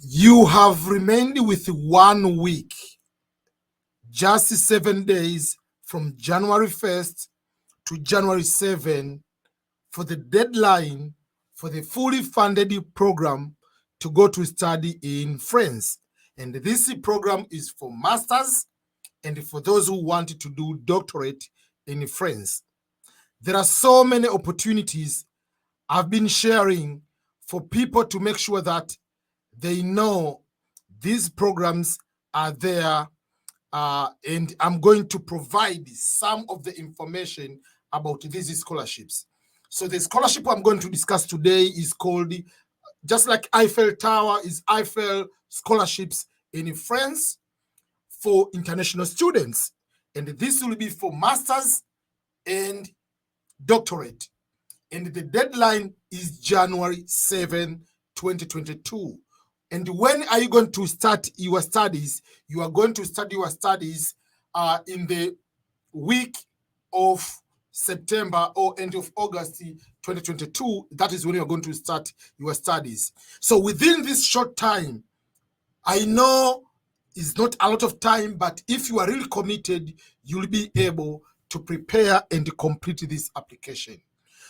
You have remained with 1 week, just 7 days from January 1st to January 7 for the deadline for the fully funded program to go to study in France. And this program is for masters and for those who want to do doctorate in France. There are so many opportunities I've been sharing for people to make sure that they know these programs are there, and I'm going to provide some of the information about these scholarships. So the scholarship I'm going to discuss today is called, just like Eiffel Tower, is Eiffel Scholarships in France for international students. And this will be for masters and doctorate. And the deadline is January 7, 2022. And when are you going to start your studies? You are going to start your studies in the week of September or end of August 2022. That is when you're going to start your studies. So within this short time, I know it's not a lot of time, but if you are really committed, you'll be able to prepare and complete this application.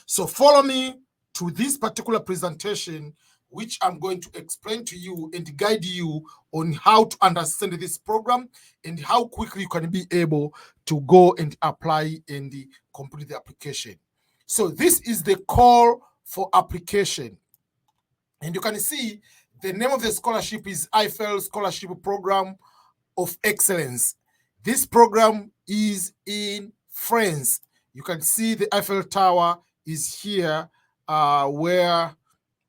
So follow me to this particular presentation, which I'm going to explain to you and guide you on how to understand this program and how quickly you can be able to go and apply and complete the application. So this is the call for application. And you can see the name of the scholarship is Eiffel Scholarship Program of Excellence. This program is in France. You can see the Eiffel Tower is here, where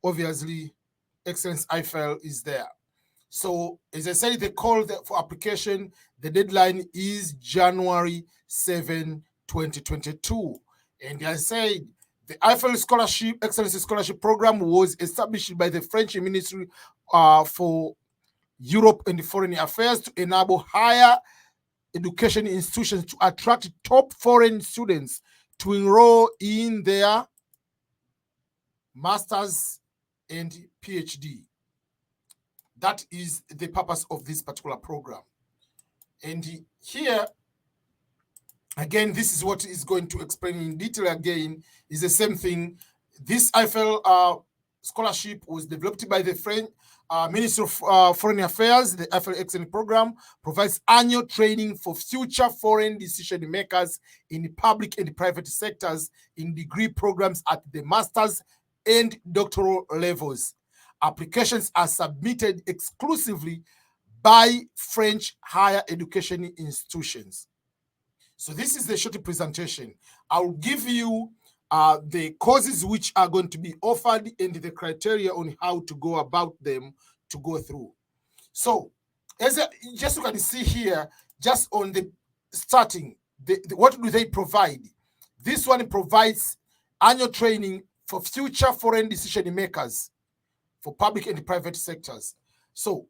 obviously Excellence Eiffel is there. So as I said, the call for application, the deadline is January 7, 2022. And as I said, the Eiffel Scholarship Excellence Scholarship Program was established by the French Ministry for Europe and Foreign Affairs to enable higher education institutions to attract top foreign students to enroll in their masters and Ph.D. That is the purpose of this particular program. And here, again, this is what is going to explain in detail again, is the same thing. This Eiffel Scholarship was developed by the French Ministry of Foreign Affairs. The Eiffel Excellence Program provides annual training for future foreign decision makers in the public and private sectors in degree programs at the master's and doctoral levels. Applications are submitted exclusively by French higher education institutions. So this is the short presentation. I'll give you the courses which are going to be offered and the criteria on how to go about them to go through. So just you can see here, just on the starting, what do they provide? This one provides annual training for future foreign decision makers for public and private sectors. So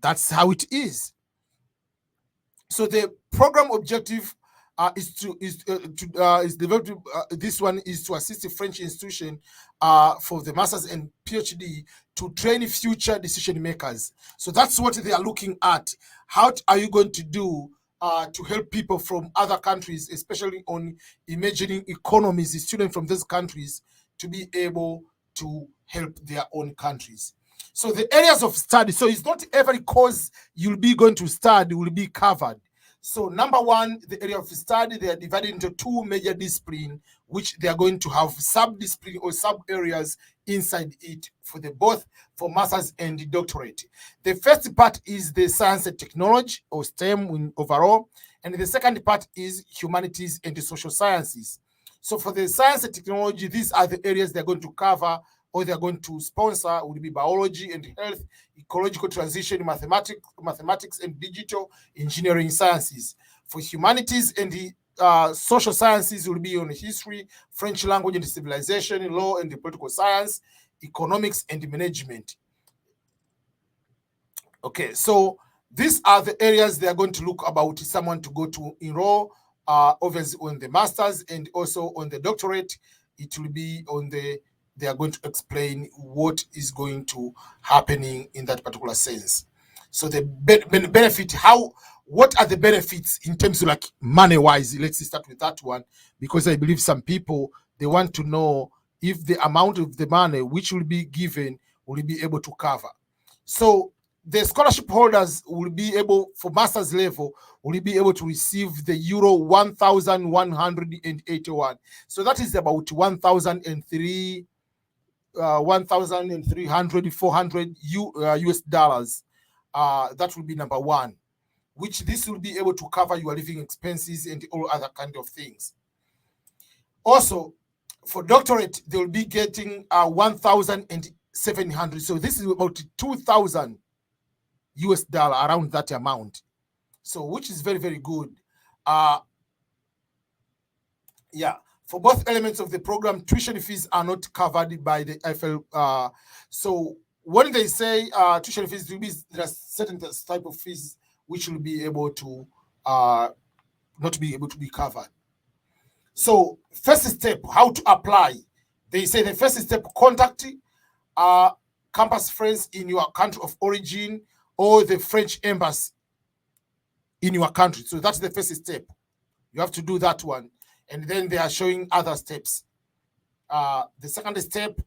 that's how it is. So the program objective is developed. This one is to assist the French institution for the masters and PhD to train future decision makers. So that's what they are looking at. How are you going to do to help people from other countries, especially on emerging economies, the students from those countries, to be able to help their own countries. So the areas of study, so it's not every course you'll be going to study will be covered. So number one, the area of study, they are divided into two major disciplines, which they are going to have sub-discipline or sub-areas inside it for both for masters and the doctorate. The first part is the science and technology, or STEM overall, and the second part is humanities and the social sciences. So for the science and technology, these are the areas they're going to cover or they're going to sponsor. Would be biology and health, ecological transition, mathematics and digital engineering sciences. For humanities and the social sciences will be on history, French language and civilization, law and the political science, economics and management. Okay, so these are the areas they are going to look about someone to go to enroll, obviously on the masters and also on the doctorate. It will be on the they are going to explain what is going to happening in that particular sense. So the benefit, what are the benefits in terms of like money wise? Let's start with that one, because I believe some people, they want to know if the amount of the money which will be given will be able to cover. So the scholarship holders will be able, for master's level, will be able to receive the euro 1,181. So that is about 1,003, 1,300, 400 US dollars. That will be number one, which this will be able to cover your living expenses and all other kind of things. Also, for doctorate, they will be getting 1,700. So this is about 2,000 US dollar, around that amount. So which is very, very good. Yeah, for both elements of the program, tuition fees are not covered by the Eiffel. So when they say tuition fees, there are certain type of fees which will be able to not be able to be covered. So first step, how to apply. They say the first step, contact campus friends in your country of origin or the French embassy in your country. So that's the first step. You have to do that one. And then they are showing other steps. The second step,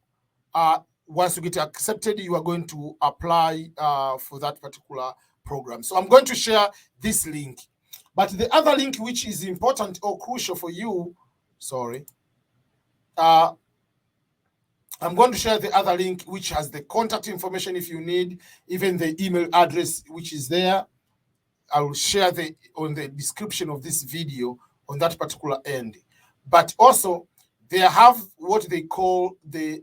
once you get accepted, you are going to apply for that particular program. So I'm going to share this link. But the other link which is important or crucial for you, I'm going to share the other link which has the contact information if you need, even the email address which is there. I will share on the description of this video on that particular end. But also, they have what they call the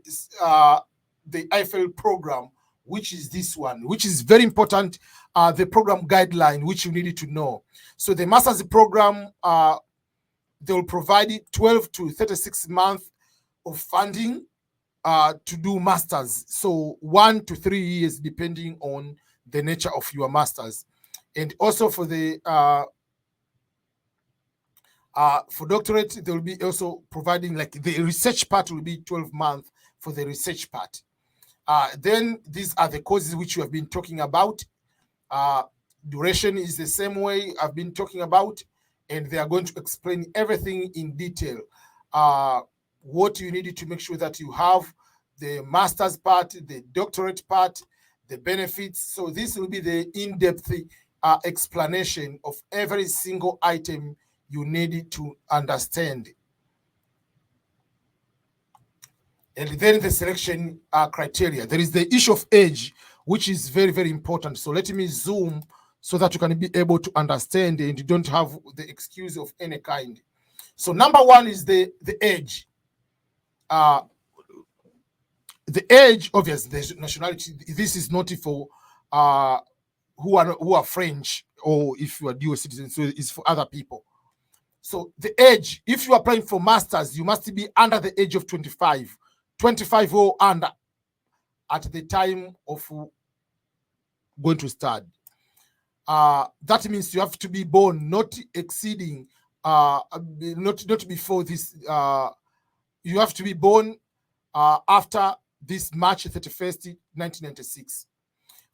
Eiffel program, which is this one, which is very important, the program guideline, which you needed to know. So the master's program, they will provide 12 to 36 months of funding to do masters. So 1 to 3 years, depending on the nature of your masters. And also for the for doctorate, they will be also providing, like, the research part will be 12 months for the research part. Then these are the courses which we have been talking about. Duration is the same way I've been talking about, and they are going to explain everything in detail. What you need to make sure that you have the master's part, the doctorate part, the benefits. So this will be the in-depth explanation of every single item you need to understand. And then the selection criteria. There is the issue of age, which is very, very important. So let me zoom so that you can be able to understand and you don't have the excuse of any kind. So number one is the age. The age, obviously, the nationality. This is not for who are French, or if you are dual citizens, so it's for other people. So the age, if you are applying for masters, you must be under the age of 25 or under at the time of going to start. That means you have to be born not exceeding, not before this. You have to be born after this March 31st, 1996.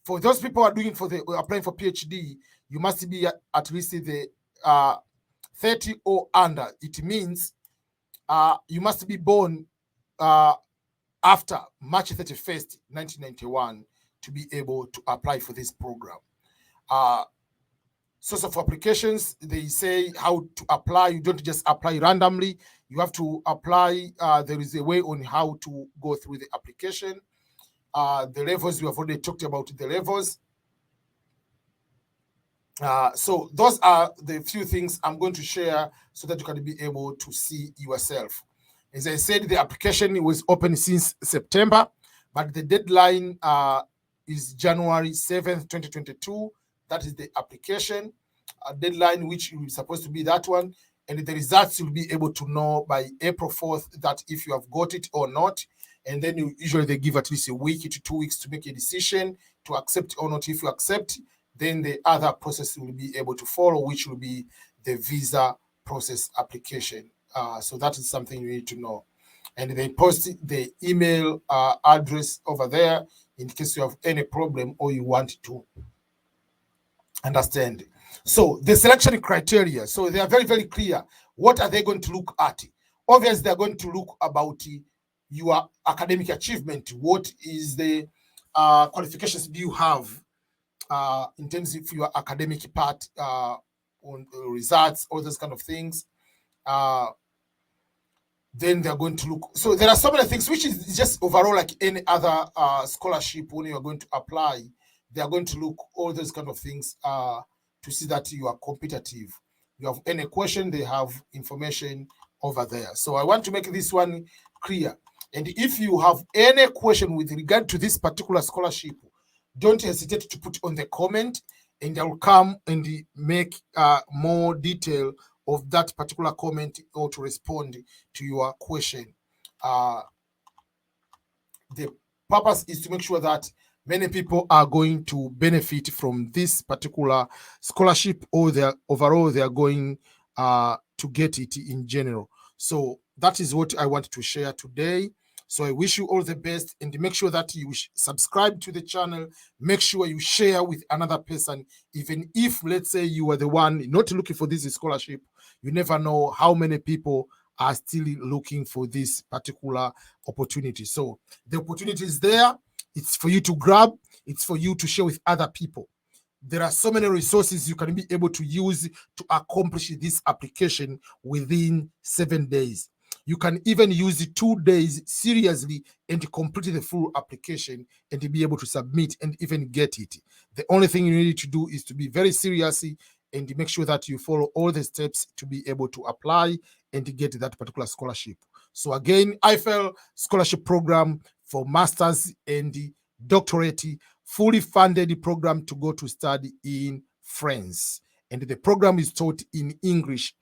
For those people who are doing applying for PhD, you must be at least the 30 or under. It means you must be born after March 31st, 1991 to be able to apply for this program. Source of applications, they say how to apply. You don't just apply randomly. You have to apply. There is a way on how to go through the application. The levels, we have already talked about the levels. So those are the few things I'm going to share so that you can be able to see yourself. As I said, the application was open since September, but the deadline is January 7th, 2022. That is the application deadline, which is supposed to be that one. And the results you'll be able to know by April 4th that if you have got it or not. And then usually they give at least a week to 2 weeks to make a decision to accept or not. If you accept, then the other process will be able to follow, which will be the visa process application. So that is something you need to know. and they post the email address over there in case you have any problem or you want to understand. So the selection criteria, so they are very, very clear. What are they going to look at? Obviously, they're going to look about your academic achievement. What is the qualifications do you have in terms of your academic part, on results, all those kind of things. Then they're going to look. So there are so many things, which is just overall like any other scholarship. When you are going to apply, they are going to look all those kind of things to see that you are competitive. You have any question, they have information over there. So I want to make this one clear. And if you have any question with regard to this particular scholarship, don't hesitate to put on the comment, and I will come and make more detail of that particular comment or to respond to your question. The purpose is to make sure that many people are going to benefit from this particular scholarship, or overall they are going to get it in general. So that is what I want to share today. So I wish you all the best, and make sure that you subscribe to the channel. Make sure you share with another person, even if, let's say, you are the one not looking for this scholarship. You never know how many people are still looking for this particular opportunity. So the opportunity is there. It's for you to grab. It's for you to share with other people. There are so many resources you can be able to use to accomplish this application within 7 days. You can even use 2 days seriously and complete the full application and to be able to submit and even get it. The only thing you need to do is to be very serious and make sure that you follow all the steps to be able to apply and to get that particular scholarship. So again, Eiffel Scholarship Program for Masters and Doctorate, fully funded program to go to study in France. And the program is taught in English